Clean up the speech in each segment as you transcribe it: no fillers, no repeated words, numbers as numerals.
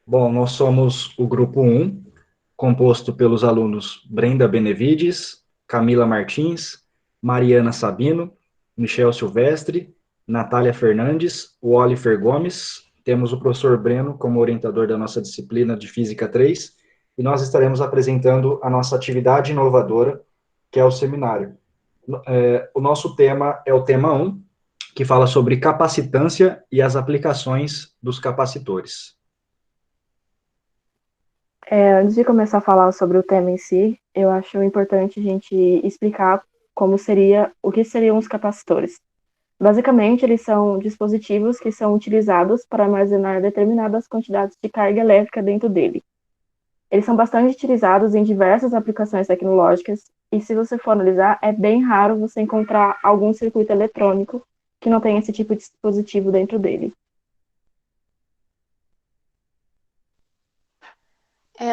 Bom, nós somos o grupo 1, composto pelos alunos Brenda Benevides, Camila Martins, Mariana Sabino, Michel Silvestre, Natália Fernandes, o Oliver Gomes. Temos o professor Breno como orientador da nossa disciplina de Física 3, e nós estaremos apresentando a nossa atividade inovadora, que é o seminário. O nosso tema é o tema 1, que fala sobre capacitância e as aplicações dos capacitores. Antes de começar a falar sobre o tema em si, eu acho importante a gente explicar o que seriam os capacitores. Basicamente, eles são dispositivos que são utilizados para armazenar determinadas quantidades de carga elétrica dentro dele. Eles são bastante utilizados em diversas aplicações tecnológicas e, se você for analisar, é bem raro você encontrar algum circuito eletrônico que não tenha esse tipo de dispositivo dentro dele.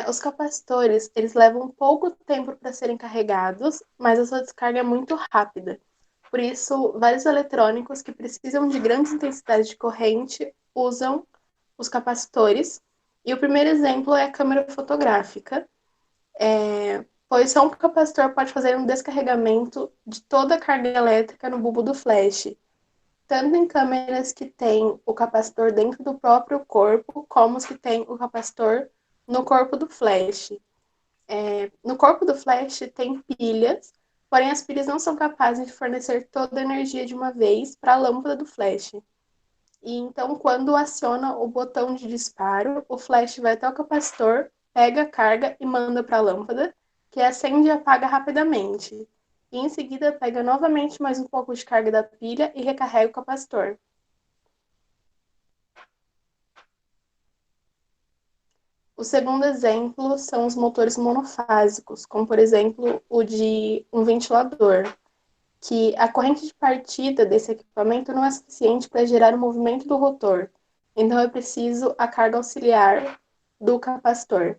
Os capacitores, eles levam pouco tempo para serem carregados, mas a sua descarga é muito rápida. Por isso, vários eletrônicos que precisam de grandes intensidades de corrente usam os capacitores. E o primeiro exemplo é a câmera fotográfica, pois só um capacitor pode fazer um descarregamento de toda a carga elétrica no bulbo do flash, tanto em câmeras que têm o capacitor dentro do próprio corpo, como os que têm o capacitor no corpo do flash. No corpo do flash tem pilhas, porém as pilhas não são capazes de fornecer toda a energia de uma vez para a lâmpada do flash. E então, quando aciona o botão de disparo, o flash vai até o capacitor, pega a carga e manda para a lâmpada, que acende e apaga rapidamente. E em seguida pega novamente mais um pouco de carga da pilha e recarrega o capacitor. O segundo exemplo são os motores monofásicos, como por exemplo o de um ventilador, que a corrente de partida desse equipamento não é suficiente para gerar o movimento do rotor, então é preciso a carga auxiliar do capacitor.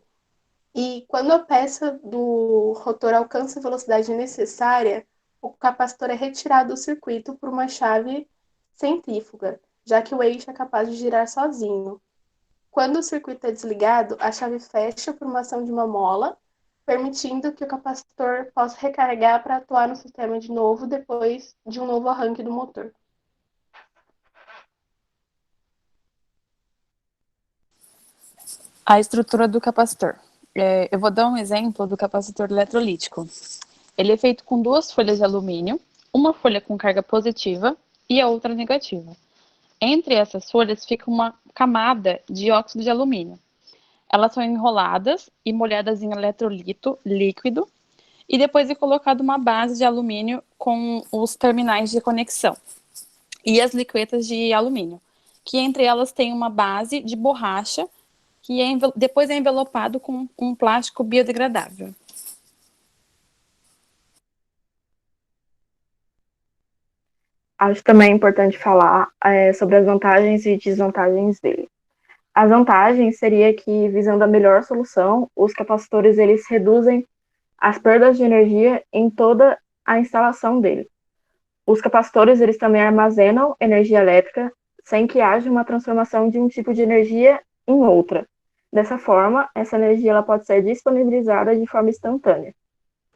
E quando a peça do rotor alcança a velocidade necessária, o capacitor é retirado do circuito por uma chave centrífuga, já que o eixo é capaz de girar sozinho. Quando o circuito é desligado, a chave fecha por uma ação de uma mola, permitindo que o capacitor possa recarregar para atuar no sistema de novo depois de um novo arranque do motor. A estrutura do capacitor. Eu vou dar um exemplo do capacitor eletrolítico. Ele é feito com duas folhas de alumínio, uma folha com carga positiva e a outra negativa. Entre essas folhas fica uma camada de óxido de alumínio. Elas são enroladas e molhadas em eletrolito líquido e depois é colocado uma base de alumínio com os terminais de conexão e as liquetas de alumínio, que entre elas tem uma base de borracha que depois é envelopado com um plástico biodegradável. Acho também importante falar sobre as vantagens e desvantagens dele. As vantagens seria que, visando a melhor solução, os capacitores eles reduzem as perdas de energia em toda a instalação dele. Os capacitores eles também armazenam energia elétrica sem que haja uma transformação de um tipo de energia em outra. Dessa forma, essa energia ela pode ser disponibilizada de forma instantânea.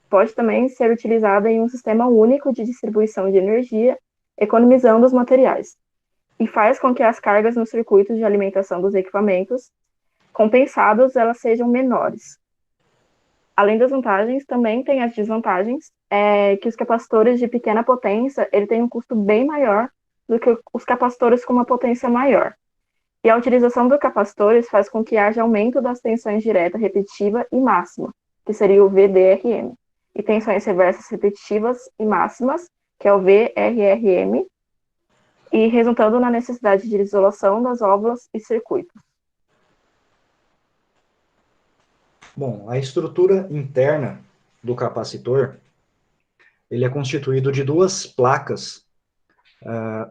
Pode também ser utilizada em um sistema único de distribuição de energia, economizando os materiais, e faz com que as cargas nos circuitos de alimentação dos equipamentos compensados elas sejam menores. Além das vantagens, também tem as desvantagens, que os capacitores de pequena potência ele tem um custo bem maior do que os capacitores com uma potência maior. E a utilização dos capacitores faz com que haja aumento das tensões direta repetitiva e máxima, que seria o VDRM, e tensões reversas repetitivas e máximas, que é o VRRM, e resultando na necessidade de isolação das válvulas e circuitos. Bom, a estrutura interna do capacitor, ele é constituído de duas placas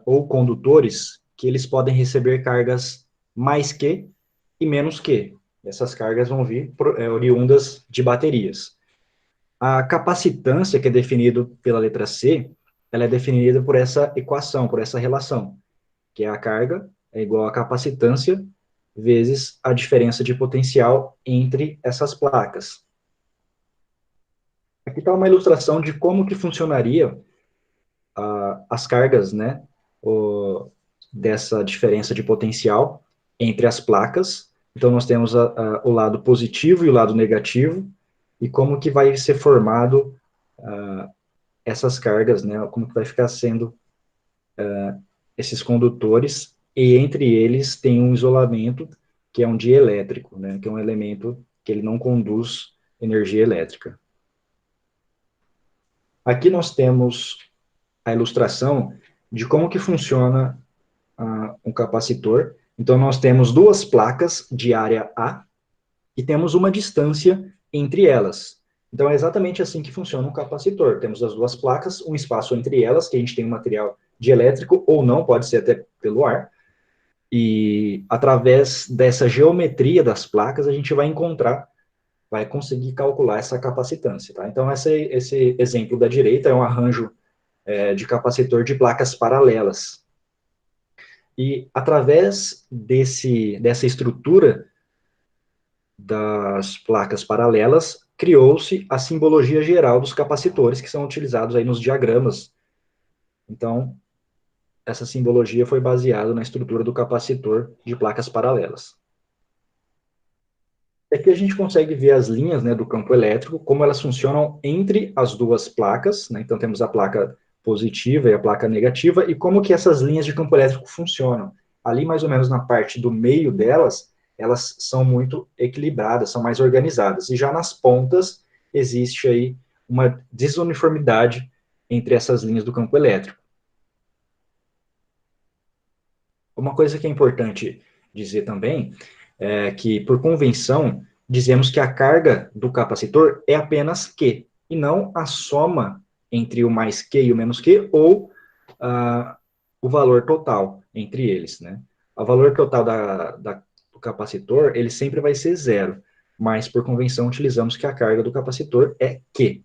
ou condutores que eles podem receber cargas mais que e menos que. Essas cargas vão vir oriundas de baterias. A capacitância, que é definido pela letra C, ela é definida por essa equação, por essa relação, que é a carga é igual à capacitância vezes a diferença de potencial entre essas placas. Aqui está uma ilustração de como que funcionaria as cargas, né, dessa diferença de potencial entre as placas. Então, nós temos o lado positivo e o lado negativo, e como que vai ser formado essas cargas, né, como que vai ficar sendo esses condutores, e entre eles tem um isolamento, que é um dielétrico, né, que é um elemento que ele não conduz energia elétrica. Aqui nós temos a ilustração de como que funciona um capacitor. Então, nós temos duas placas de área A e temos uma distância entre elas. Então, é exatamente assim que funciona um capacitor. Temos as duas placas, um espaço entre elas, que a gente tem um material dielétrico, ou não, pode ser até pelo ar, e através dessa geometria das placas, a gente vai conseguir calcular essa capacitância. Tá? Então, esse exemplo da direita é um arranjo de capacitor de placas paralelas. E através dessa estrutura das placas paralelas, criou-se a simbologia geral dos capacitores, que são utilizados aí nos diagramas. Então, essa simbologia foi baseada na estrutura do capacitor de placas paralelas. Aqui a gente consegue ver as linhas, né, do campo elétrico, como elas funcionam entre as duas placas, né? Então temos a placa positiva e a placa negativa, e como que essas linhas de campo elétrico funcionam. Ali, mais ou menos na parte do meio delas, elas são muito equilibradas, são mais organizadas, e já nas pontas existe aí uma desuniformidade entre essas linhas do campo elétrico. Uma coisa que é importante dizer também é que, por convenção, dizemos que a carga do capacitor é apenas Q, e não a soma entre o mais Q e o menos Q, ou o valor total entre eles, né? O valor total do capacitor, ele sempre vai ser zero, mas, por convenção, utilizamos que a carga do capacitor é Q.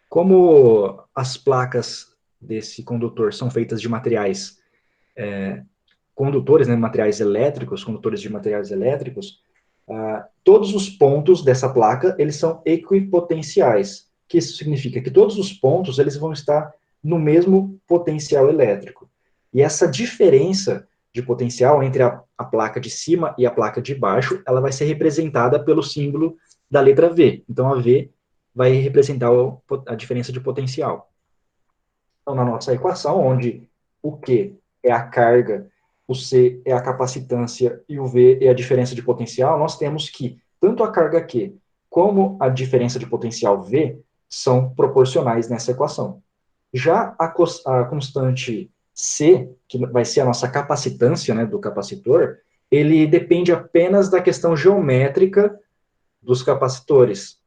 Como as placas desse condutor são feitas de materiais condutores, né, materiais elétricos, condutores de materiais elétricos, todos os pontos dessa placa, eles são equipotenciais, que isso significa que todos os pontos, eles vão estar no mesmo potencial elétrico. E essa diferença de potencial entre a placa de cima e a placa de baixo, ela vai ser representada pelo símbolo da letra V. Então, a V vai representar a diferença de potencial. Então, na nossa equação, onde o Q é a carga, o C é a capacitância e o V é a diferença de potencial, nós temos que tanto a carga Q como a diferença de potencial V são proporcionais nessa equação. Já a constante C, que vai ser a nossa capacitância, né, do capacitor, ele depende apenas da questão geométrica dos capacitores.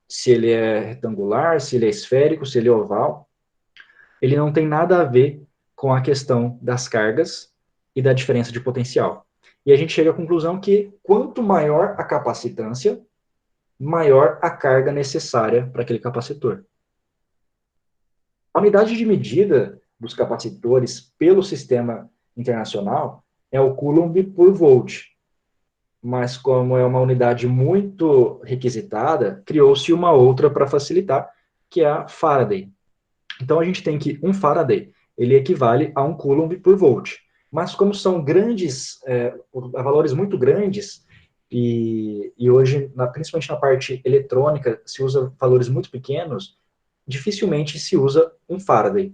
Se ele é retangular, se ele é esférico, se ele é oval. Ele não tem nada a ver com a questão das cargas e da diferença de potencial. E a gente chega à conclusão que quanto maior a capacitância, maior a carga necessária para aquele capacitor. A unidade de medida dos capacitores pelo sistema internacional é o Coulomb por volt. Mas como é uma unidade muito requisitada, criou-se uma outra para facilitar, que é a Faraday. Então, a gente tem que um Faraday, ele equivale a um Coulomb por volt. Mas como são grandes, valores muito grandes, e hoje, principalmente na parte eletrônica, se usa valores muito pequenos, dificilmente se usa um Faraday.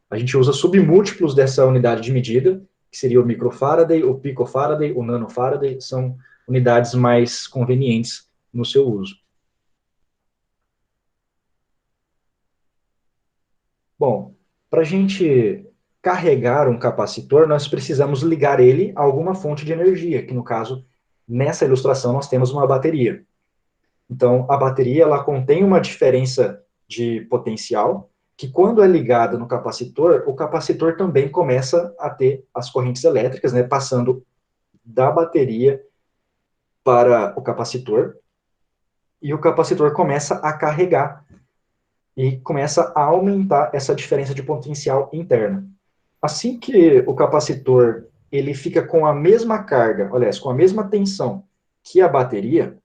A gente usa submúltiplos dessa unidade de medida, que seria o microfaraday, o picofaraday, o nanofaraday, são unidades mais convenientes no seu uso. Bom, para a gente carregar um capacitor, nós precisamos ligar ele a alguma fonte de energia, que no caso, nessa ilustração, nós temos uma bateria. Então, a bateria, ela contém uma diferença de potencial, que quando é ligada no capacitor, o capacitor também começa a ter as correntes elétricas, né, passando da bateria para o capacitor, e o capacitor começa a carregar, e começa a aumentar essa diferença de potencial interna. Assim que o capacitor ele fica com a mesma carga, aliás, com a mesma tensão que a bateria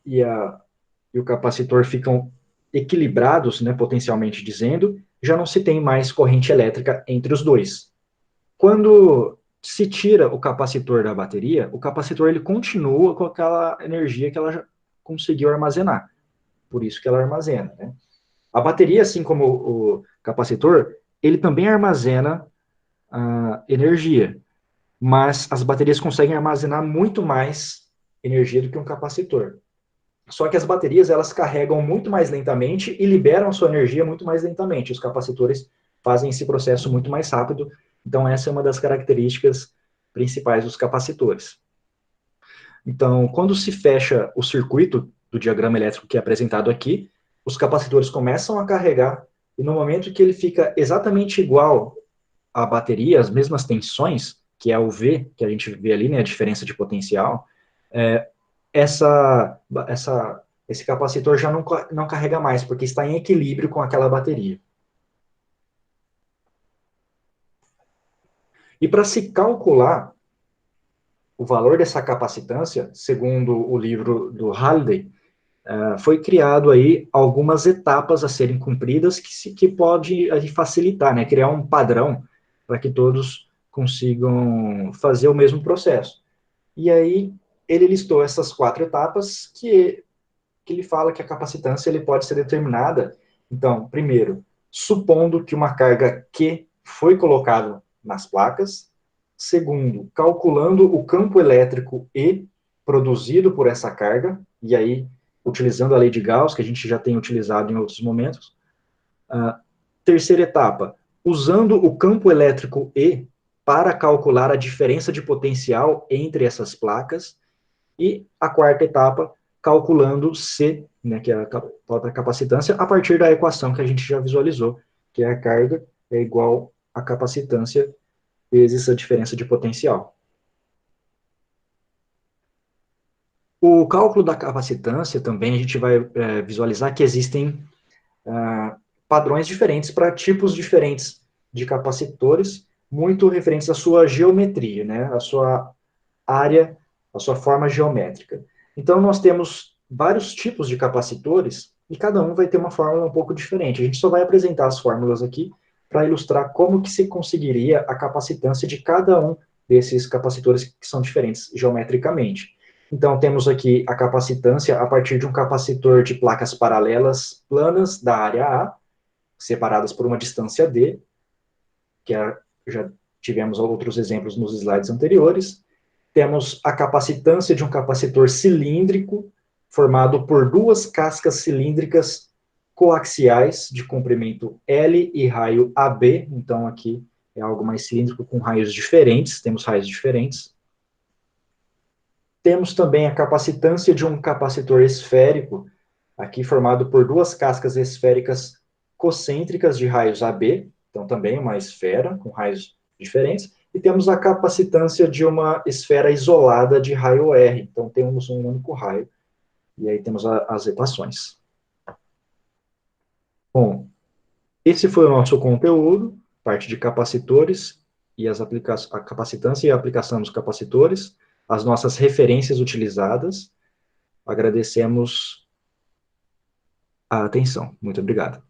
e o capacitor ficam equilibrados, né, potencialmente dizendo, já não se tem mais corrente elétrica entre os dois. Quando se tira o capacitor da bateria, o capacitor ele continua com aquela energia que ela já conseguiu armazenar. Por isso que ela armazena, né? A bateria, assim como o capacitor, ele também armazena energia, mas as baterias conseguem armazenar muito mais energia do que um capacitor. Só que as baterias, elas carregam muito mais lentamente e liberam a sua energia muito mais lentamente. Os capacitores fazem esse processo muito mais rápido. Então, essa é uma das características principais dos capacitores. Então, quando se fecha o circuito do diagrama elétrico que é apresentado aqui, os capacitores começam a carregar, e no momento que ele fica exatamente igual à bateria, as mesmas tensões, que é o V, que a gente vê ali, né, a diferença de potencial, esse capacitor já não carrega mais, porque está em equilíbrio com aquela bateria. E para se calcular o valor dessa capacitância, segundo o livro do Halliday, foi criado aí algumas etapas a serem cumpridas que pode facilitar, né, criar um padrão para que todos consigam fazer o mesmo processo. E aí ele listou essas 4 etapas que ele fala que a capacitância ele pode ser determinada. Então, primeiro, supondo que uma carga Q foi colocada nas placas. Segundo, calculando o campo elétrico E produzido por essa carga, e aí, utilizando a lei de Gauss, que a gente já tem utilizado em outros momentos. Terceira etapa, usando o campo elétrico E para calcular a diferença de potencial entre essas placas. E a quarta etapa, calculando C, né, que é a própria capacitância, a partir da equação que a gente já visualizou, que é a carga é igual à capacitância vezes a diferença de potencial. O cálculo da capacitância também a gente vai visualizar que existem padrões diferentes para tipos diferentes de capacitores, muito referentes à sua geometria, né, à sua área, à sua forma geométrica. Então, nós temos vários tipos de capacitores e cada um vai ter uma fórmula um pouco diferente. A gente só vai apresentar as fórmulas aqui para ilustrar como que se conseguiria a capacitância de cada um desses capacitores que são diferentes geometricamente. Então, temos aqui a capacitância a partir de um capacitor de placas paralelas planas da área A, separadas por uma distância D, que já tivemos outros exemplos nos slides anteriores. Temos a capacitância de um capacitor cilíndrico, formado por 2 cascas cilíndricas coaxiais de comprimento L e raio AB. Então, aqui é algo mais cilíndrico com raios diferentes, temos raios diferentes. Temos também a capacitância de um capacitor esférico, aqui formado por 2 cascas esféricas concêntricas de raios AB, então também uma esfera com raios diferentes. E temos a capacitância de uma esfera isolada de raio R, então temos um único raio, e aí temos as equações. Bom, esse foi o nosso conteúdo, parte de capacitores, e a capacitância e a aplicação dos capacitores, as nossas referências utilizadas. Agradecemos a atenção. Muito obrigado.